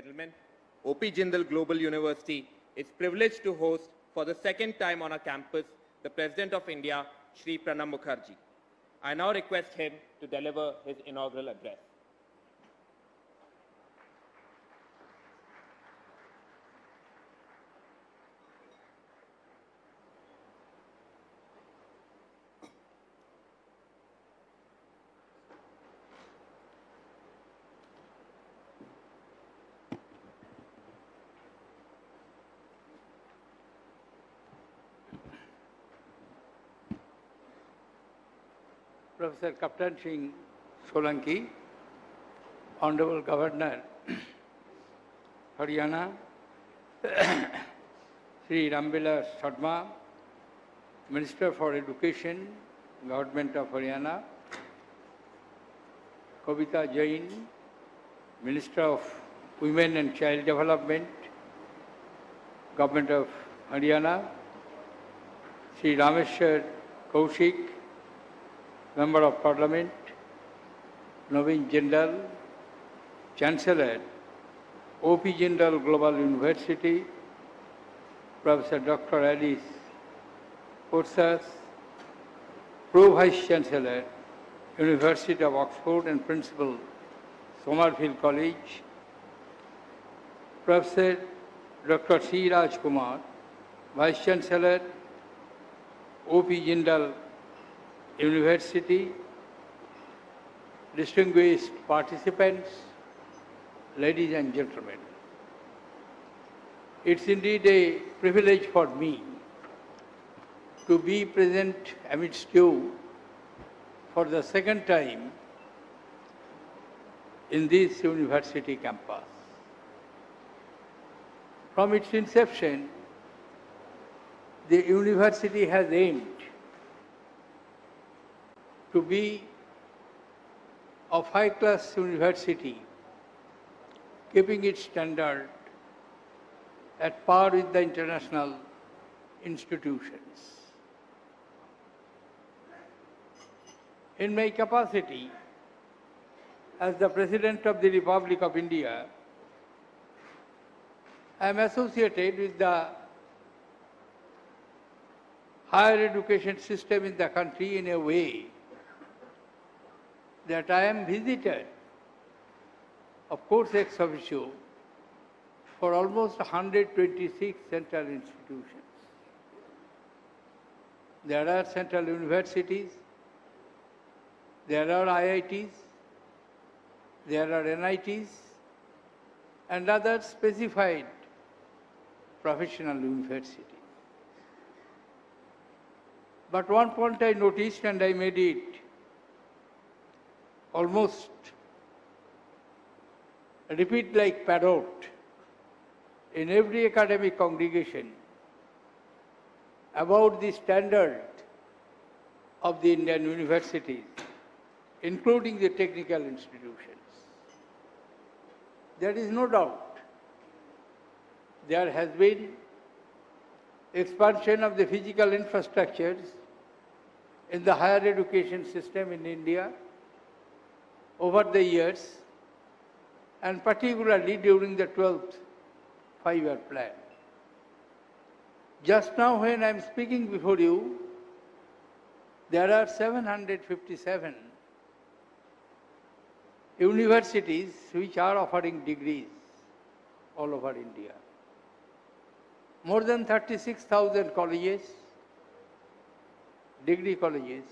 gentlemen, OP Jindal Global University is privileged to host for the second time on our campus the President of India, Shri Pranab Mukherjee. I now request him to deliver his inaugural address. Professor Captain Singh Solanki, Honorable Governor, Haryana, Sri Ramvilas Sharma, Minister for Education, Government of Haryana, Kavita Jain, Minister of Women and Child Development, Government of Haryana, Sri Rameshwar Kaushik, Member of Parliament, Naveen Jindal, Chancellor, OP Jindal Global University, Professor Dr. Alice Portsas, Pro Vice Chancellor, University of Oxford and Principal, Somerville College, Professor Dr. C. Raj Kumar, Vice Chancellor, OP Jindal University, distinguished participants, ladies and gentlemen. It's indeed a privilege for me to be present amidst you for the second time in this university campus. From its inception, the university has aimed to be of high-class university, keeping its standard at par with the international institutions. In my capacity as the President of the Republic of India, I am associated with the higher education system in the country in a way that I am visited, of course ex officio, for almost 126 central institutions. There are central universities, there are IITs, there are NITs, and other specified professional universities. But one point I noticed, and I made it almost repeat like parrot in every academic congregation about the standard of the Indian universities, including the technical institutions. There is no doubt there has been expansion of the physical infrastructures in the higher education system in India over the years, and particularly during the 12th five-year plan. Just now when I am speaking before you, there are 757 universities which are offering degrees all over India. More than 36,000 colleges, degree colleges,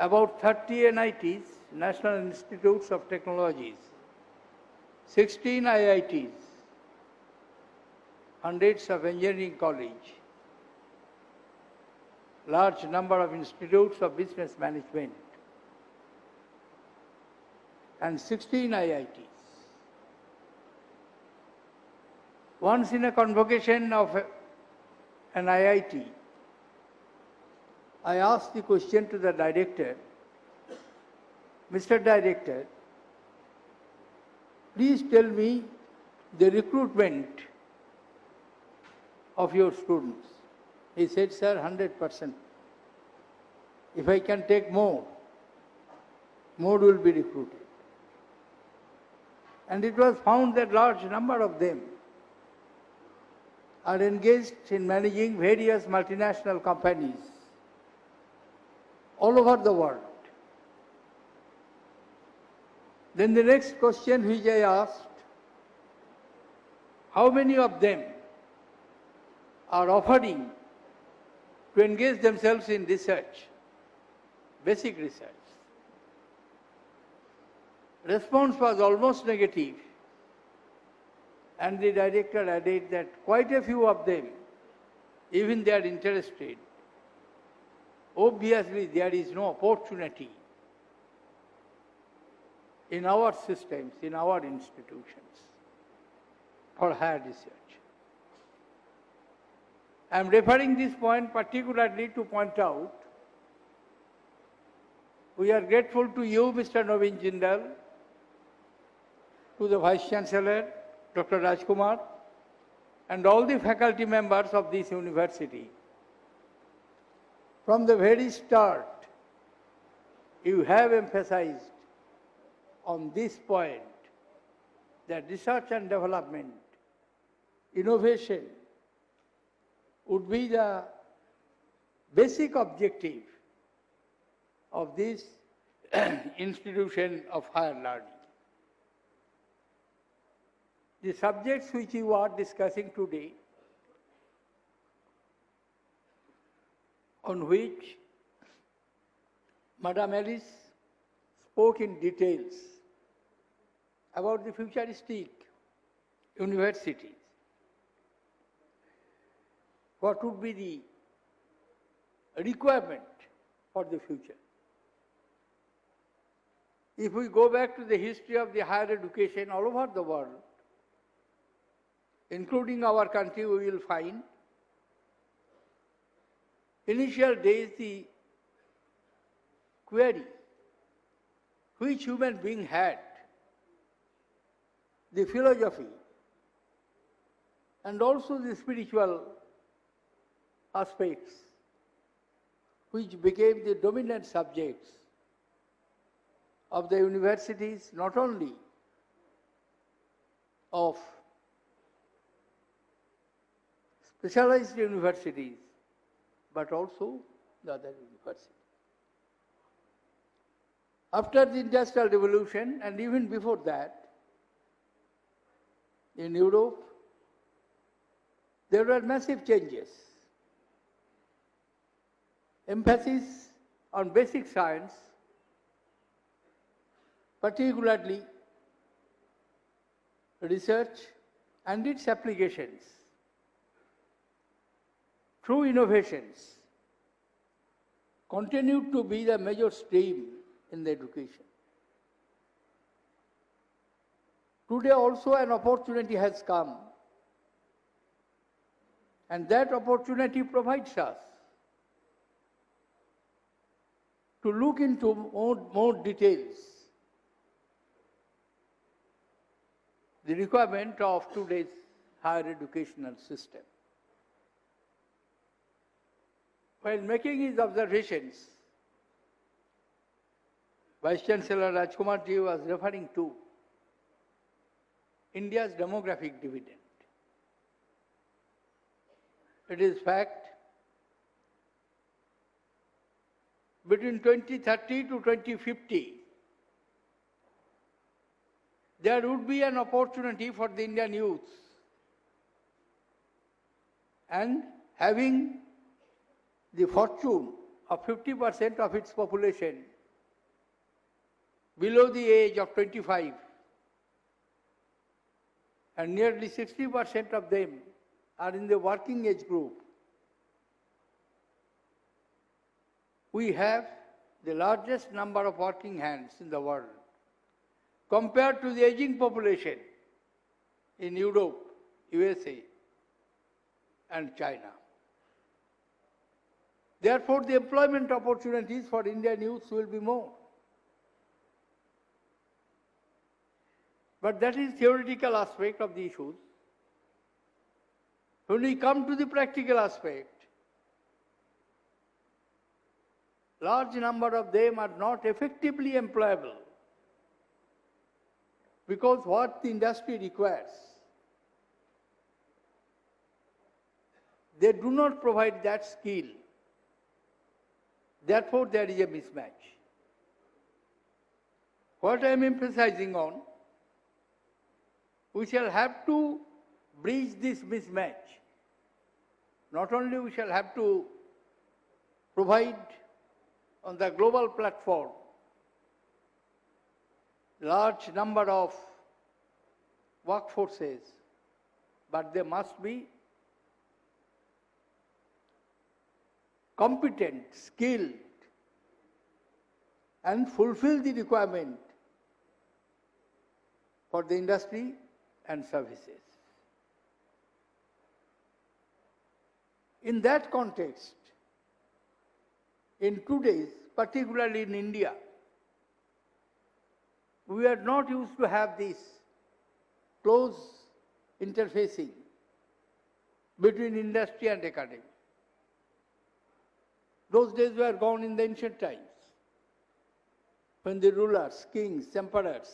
about 30 NITs, National Institutes of Technologies, 16 IITs, hundreds of engineering colleges, large number of institutes of business management, and 16 IITs. Once in a convocation of an IIT, I asked the question to the director, Mr. Director, please tell me the recruitment of your students. He said, sir, 100%. If I can take more will be recruited. And it was found that large number of them are engaged in managing various multinational companies all over the world. Then the next question which I asked, how many of them are offering to engage themselves in research, basic research? Response was almost negative, and the director added that quite a few of them, even they are interested, obviously there is no opportunity in our systems, in our institutions, for higher research. I am referring this point particularly to point out, we are grateful to you, Mr. Naveen Jindal, to the Vice Chancellor, Dr. Rajkumar, and all the faculty members of this university. From the very start, you have emphasized on this point that research and development, innovation would be the basic objective of this institution of higher learning. The subjects which you are discussing today, on which Madam Alice spoke in details about the futuristic universities, what would be the requirement for the future. If we go back to the history of the higher education all over the world, including our country, we will find initial days the query which human being had, the philosophy and also the spiritual aspects which became the dominant subjects of the universities, not only of specialized universities, but also the other universities. After the Industrial Revolution, and even before that, in Europe, there were massive changes. Emphasis on basic science, particularly research and its applications, through innovations, continued to be the major stream in the education. Today also an opportunity has come, and that opportunity provides us to look into more details the requirement of today's higher educational system. While making his observations, Vice Chancellor Rajkumar ji was referring to India's demographic dividend. It is fact, between 2030 to 2050, there would be an opportunity for the Indian youth, and having the fortune of 50% of its population below the age of 25, and nearly 60% of them are in the working age group. We have the largest number of working hands in the world compared to the aging population in Europe, USA, and China. Therefore, the employment opportunities for Indian youth will be more. But that is theoretical aspect of the issues. When we come to the practical aspect, large number of them are not effectively employable because what the industry requires, they do not provide that skill. Therefore, there is a mismatch. What I am emphasizing on, we shall have to bridge this mismatch. Not only we shall have to provide on the global platform large number of workforces, but they must be competent, skilled, and fulfill the requirement for the industry and services. In that context, in today's, particularly in India, we are not used to have this close interfacing between industry and academy. Those days were gone in the ancient times, when the rulers, kings, emperors,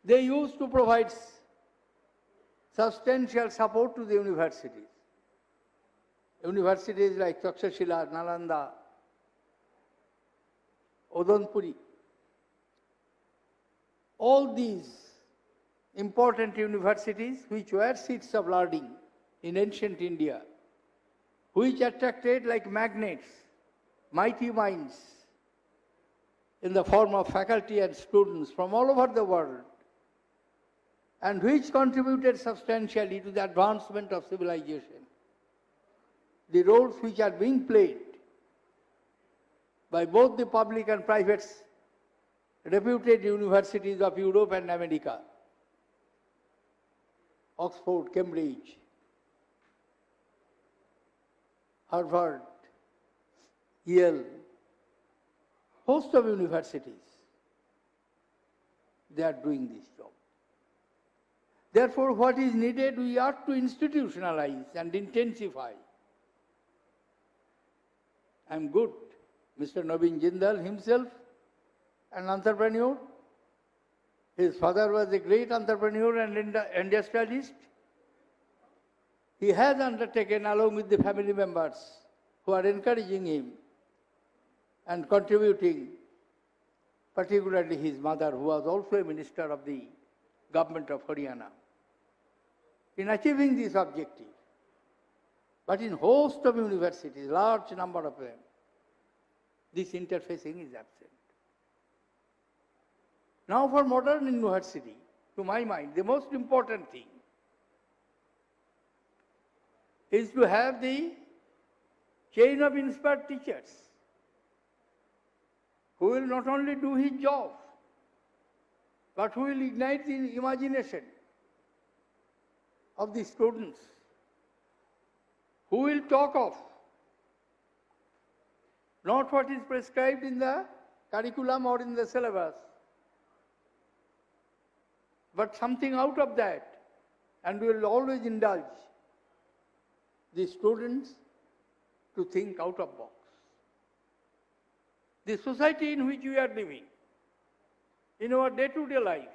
they used to provide substantial support to the universities. Universities like Takshashila, Nalanda, Odanpuri, all these important universities which were seats of learning in ancient India, which attracted like magnets, mighty minds in the form of faculty and students from all over the world, and which contributed substantially to the advancement of civilization. The roles which are being played by both the public and private reputed universities of Europe and America, Oxford, Cambridge, Harvard, Yale, host of universities, they are doing this job. Therefore, what is needed, we ought to institutionalize and intensify. I am good. Mr. Naveen Jindal himself, an entrepreneur. His father was a great entrepreneur and industrialist. He has undertaken, along with the family members who are encouraging him and contributing, particularly his mother, who was also a minister of the government of Haryana, in achieving this objective. But in host of universities, large number of them, this interfacing is absent. Now for modern university, to my mind, the most important thing is to have the chain of inspired teachers who will not only do his job, but who will ignite the imagination of the students, who will talk of not what is prescribed in the curriculum or in the syllabus, but something out of that, and we will always indulge the students to think out of box. The society in which we are living, in our day-to-day life,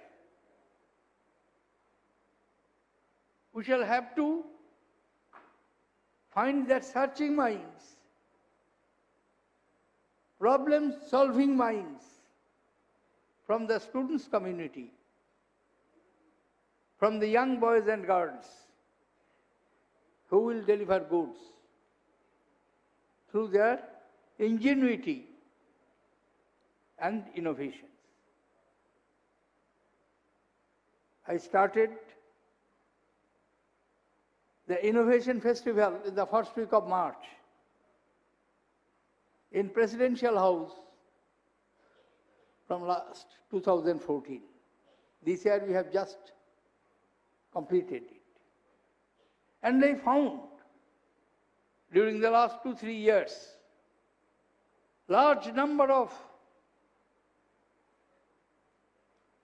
we shall have to find that searching minds, problem-solving minds from the students' community, from the young boys and girls who will deliver goods through their ingenuity and innovations. I started the Innovation Festival in the first week of March in Presidential House from last 2014. This year we have just completed it. And I found during the last 2-3 years, large number of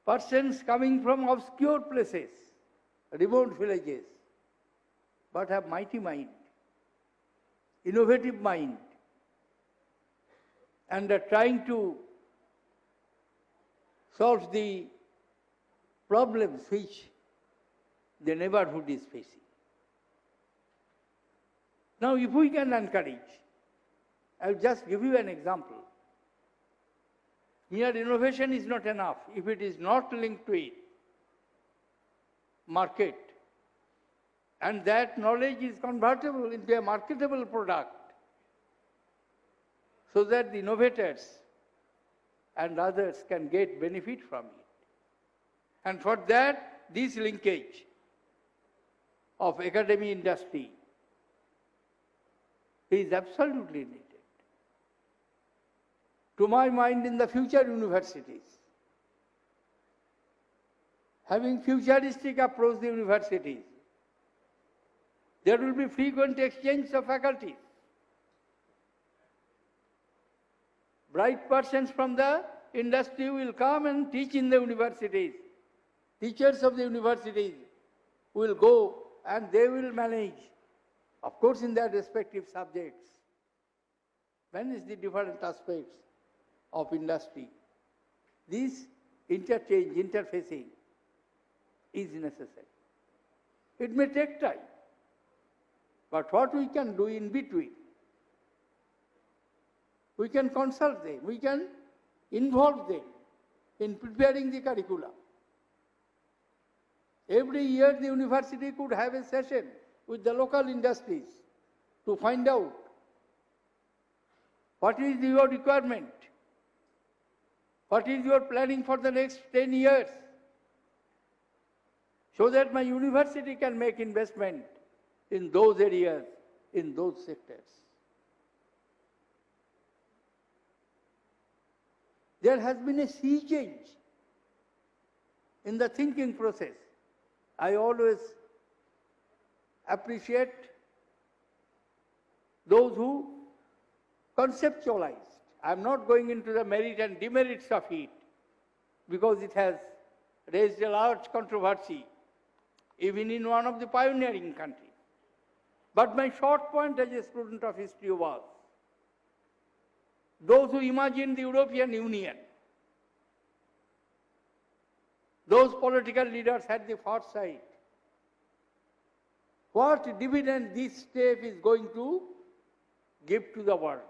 persons coming from obscure places, remote villages, but have mighty mind, innovative mind, and are trying to solve the problems which the neighborhood is facing. Now, if we can encourage, I'll just give you an example. Mere innovation is not enough if it is not linked to it. Market. And that knowledge is convertible into a marketable product so that the innovators and others can get benefit from it. And for that, this linkage of academy industry is absolutely needed. To my mind, in the future universities, having futuristic approach to the universities, there will be frequent exchange of faculties. Bright persons from the industry will come and teach in the universities. Teachers of the universities will go and they will manage, of course, in their respective subjects. Manage the different aspects of industry. This interchange, interfacing is necessary. It may take time, but what we can do in between, we can consult them, we can involve them in preparing the curricula. Every year the university could have a session with the local industries to find out what is your requirement, what is your planning for the next 10 years, so that my university can make investment in those areas, in those sectors. There has been a sea change in the thinking process. I always appreciate those who conceptualized. I am not going into the merit and demerits of it because it has raised a large controversy even in one of the pioneering countries. But my short point as a student of history was, those who imagined the European Union, those political leaders had the foresight. What dividend this step is going to give to the world?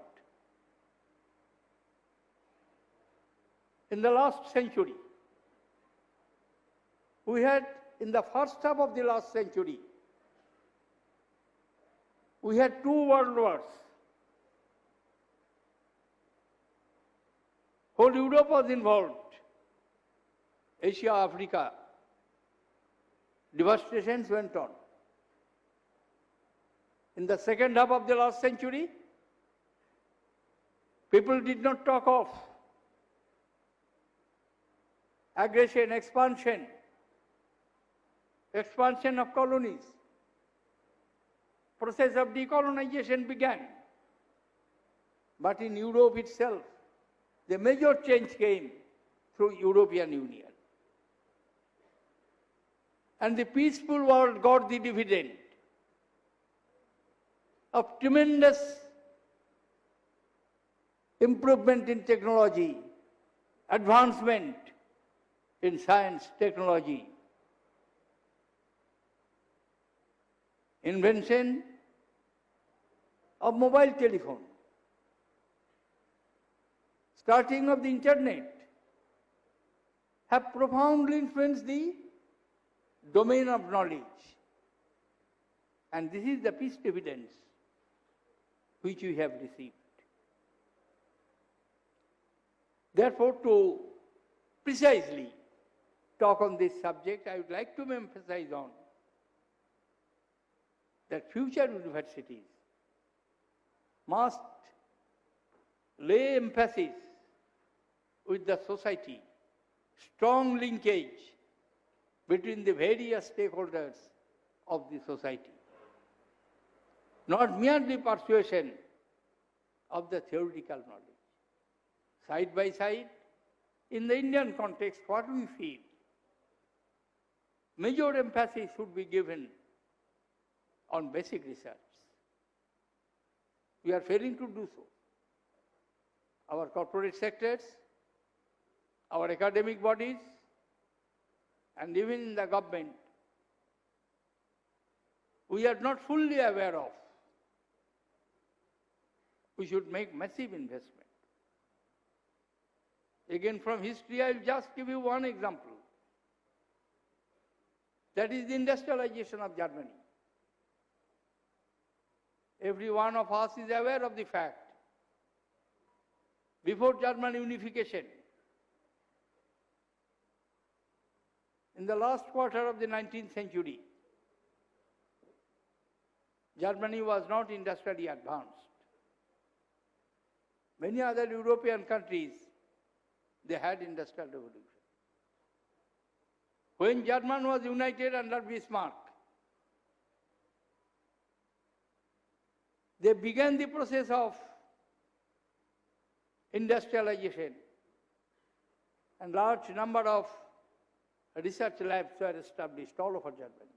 In the last century, we had, in the first half of the last century, we had 2 world wars. Whole Europe was involved. Asia, Africa, devastations went on. In the second half of the last century, people did not talk of aggression, expansion of colonies. Process of decolonization began. But in Europe itself, the major change came through European Union. And the peaceful world got the dividend of tremendous improvement in technology, advancement in science, technology, invention of mobile telephone, starting of the internet, have profoundly influenced the domain of knowledge. And this is the peace dividends which we have received. Therefore, to precisely talk on this subject, I would like to emphasize on that future universities must lay emphasis with the society, strong linkage between the various stakeholders of the society. Not merely persuasion of the theoretical knowledge. Side by side, in the Indian context, what we feel, major emphasis should be given on basic research. We are failing to do so. Our corporate sectors, our academic bodies, and even in the government, we are not fully aware of. We should make massive investment. Again, from history, I will just give you one example. That is the industrialization of Germany. Every one of us is aware of the fact. Before German unification, in the last quarter of the 19th century, Germany was not industrially advanced. Many other European countries, they had industrial revolution. When Germany was united under Bismarck, they began the process of industrialization, and large number of research labs were established all over Germany.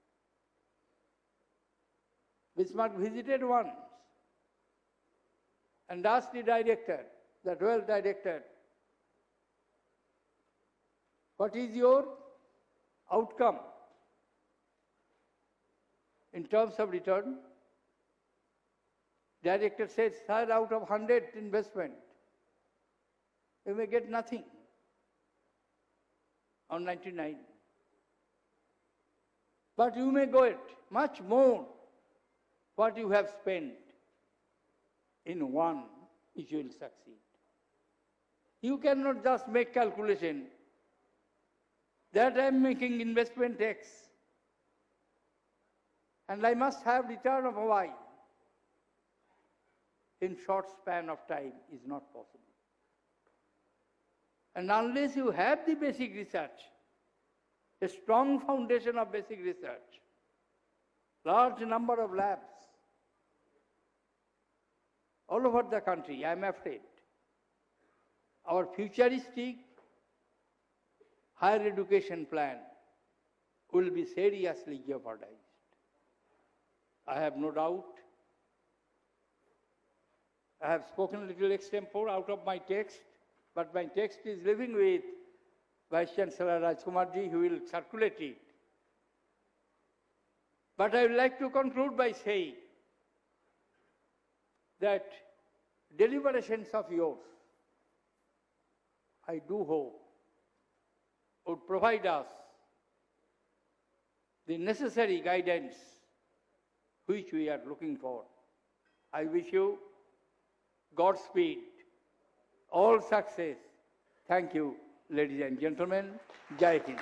Bismarck visited once and asked the director, the 12th director, what is your outcome in terms of return? Director said, sir, out of 100 investment, you may get nothing on 99. But you may get much more what you have spent in one, which will succeed. You cannot just make calculation that I am making investment X and I must have return of Y in short span of time is not possible. And unless you have the basic research, a strong foundation of basic research, large number of labs all over the country, I am afraid our futuristic higher education plan will be seriously jeopardized. I have no doubt. I have spoken a little extempore out of my text, but my text is living with Vice Chancellor Rajkumarji, who will circulate it. But I would like to conclude by saying that deliberations of yours, I do hope, would provide us the necessary guidance which we are looking for. I wish you Godspeed, all success. Thank you, ladies and gentlemen. Jai Hind.